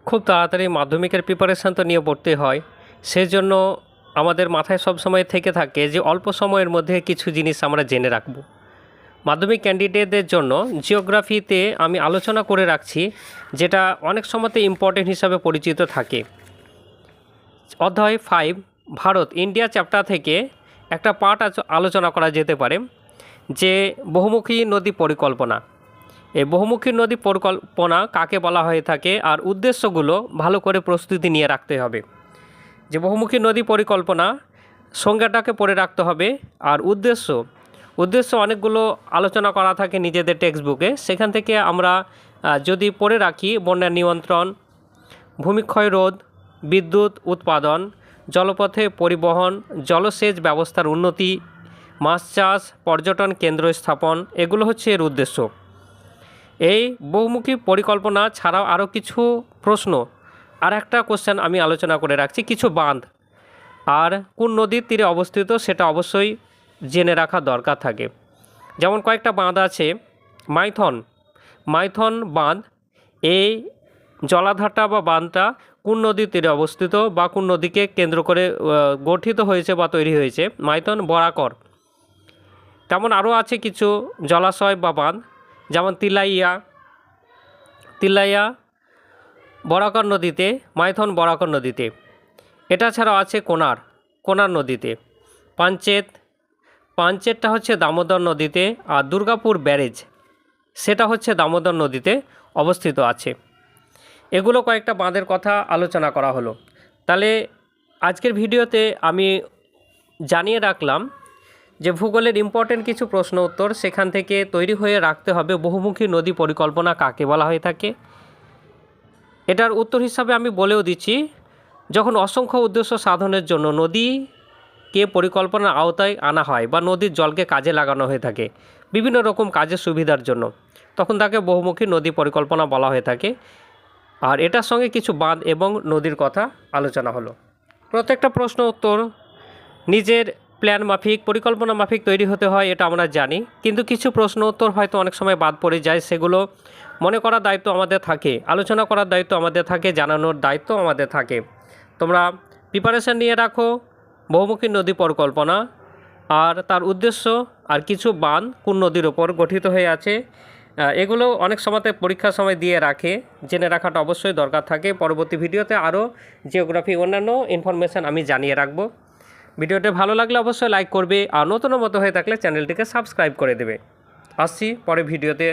খুব তাড়াতাড়ি মাধ্যমিকের প্রিপারেশান তো নিয়ে পড়তে হয়, সেজন্য আমাদের মাথায় সব সময় থেকে থাকে যে অল্প সময়ের মধ্যে কিছু জিনিস আমরা জেনে রাখব। মাধ্যমিক ক্যান্ডিডেটদের জন্য জিওগ্রাফিতে আমি আলোচনা করে রাখছি, যেটা অনেক সময়তে ইম্পর্টেন্ট হিসাবে পরিচিত থাকে। অধ্যায় 5 ভারত ইন্ডিয়া চ্যাপ্টার থেকে একটা পার্ট আলোচনা করা যেতে পারে, যে বহুমুখী নদী পরিকল্পনা। এই বহুমুখী নদী পরিকল্পনা কাকে বলা হয়ে থাকে আর উদ্দেশ্যগুলো ভালো করে প্রস্তুতি নিয়ে রাখতে হবে। যে বহুমুখী নদী পরিকল্পনা সংজ্ঞাটাকে পড়ে রাখতে হবে, আর উদ্দেশ্য অনেকগুলো আলোচনা করা থাকে নিজেদের টেক্সট বুকে। সেখান থেকে আমরা যদি পড়ে রাখি, বন্যা নিয়ন্ত্রণ, ভূমিক্ষয় রোধ, বিদ্যুৎ উৎপাদন, জলপথে পরিবহন, জলসেচ ব্যবস্থার উন্নতি, মাছ চাষ, পর্যটন কেন্দ্র স্থাপন, এগুলো হচ্ছে এর উদ্দেশ্য। এই বহুমুখী পরিকল্পনা ছাড়াও আরও কিছু প্রশ্ন, আর একটা কোশ্চেন আমি আলোচনা করে রাখছি, কিছু বাঁধ আর কোন নদীর তীরে অবস্থিত সেটা অবশ্যই জেনে রাখা দরকার থাকে। যেমন কয়েকটা বাঁধ আছে, মাইথন বাঁধ। এই জলাধারটা বা বাঁধটা কোন নদীর তীরে অবস্থিত বা কোন নদীকে কেন্দ্র করে গঠিত হয়েছে বা তৈরি হয়েছে, মাইথন বরাকর। তেমন আরও আছে কিছু জলাশয় বা বাঁধ, যেমন তিলাইয়া বরাকর নদীতে, মাইথন বরাকর নদীতে। এটা ছাড়াও আছে কোনার নদীতে। পাঞ্চেতটা হচ্ছে দামোদর নদীতে, আর দুর্গাপুর ব্যারেজ সেটা হচ্ছে দামোদর নদীতে অবস্থিত আছে। এগুলো কয়েকটা বাঁধের কথা আলোচনা করা হলো। তাহলে আজকের ভিডিওতে আমি জানিয়ে রাখলাম যে ভূগোলের ইম্পর্টেন্ট কিছু প্রশ্ন উত্তর সেখান থেকে তৈরি হয়ে রাখতে হবে। বহুমুখী নদী পরিকল্পনা কাকে বলা হয়ে থাকে, এটার উত্তর হিসাবে আমি বলেও দিচ্ছি, যখন অসংখ্য উদ্দেশ্য সাধনের জন্য নদীকে পরিকল্পনার আওতায় আনা হয় বা নদীর জলকে কাজে লাগানো হয়ে থাকে বিভিন্ন রকম কাজের সুবিধার জন্য, তখন তাকে বহুমুখী নদী পরিকল্পনা বলা হয়ে থাকে। আর এটার সঙ্গে কিছু বাঁধ এবং নদীর কথা আলোচনা হলো। প্রত্যেকটা প্রশ্ন উত্তর নিজের প্ল্যান মাফিক, পরিকল্পনা মাফিক তৈরি হতে হয়, এটা আমরা জানি। কিন্তু কিছু প্রশ্ন উত্তর হয়তো অনেক সময় বাদ পড়ে যায়, সেগুলো মনে করার দায়িত্ব আমাদের থাকে, আলোচনা করার দায়িত্ব আমাদের থাকে, জানানোর দায়িত্ব আমাদের থাকে। তোমরা প্রিপারেশান নিয়ে রাখো বহুমুখী নদী পরিকল্পনা আর তার উদ্দেশ্য, আর কিছু বাঁধ কোন নদীর ওপর গঠিত হয়ে আছে, এগুলো অনেক সময়তে পরীক্ষার সময় দিয়ে রাখে, জেনে রাখাটা অবশ্যই দরকার থাকে। পরবর্তী ভিডিওতে আরও জিওগ্রাফি অন্যান্য ইনফরমেশান আমি জানিয়ে রাখবো। ভিডিওটি ভালো লাগলে অবশ্যই লাইক করবে, আর নতুন মতো হয়ে থাকলে চ্যানেলটিকে সাবস্ক্রাইব করে দেবে। আসছি পরে ভিডিওতে।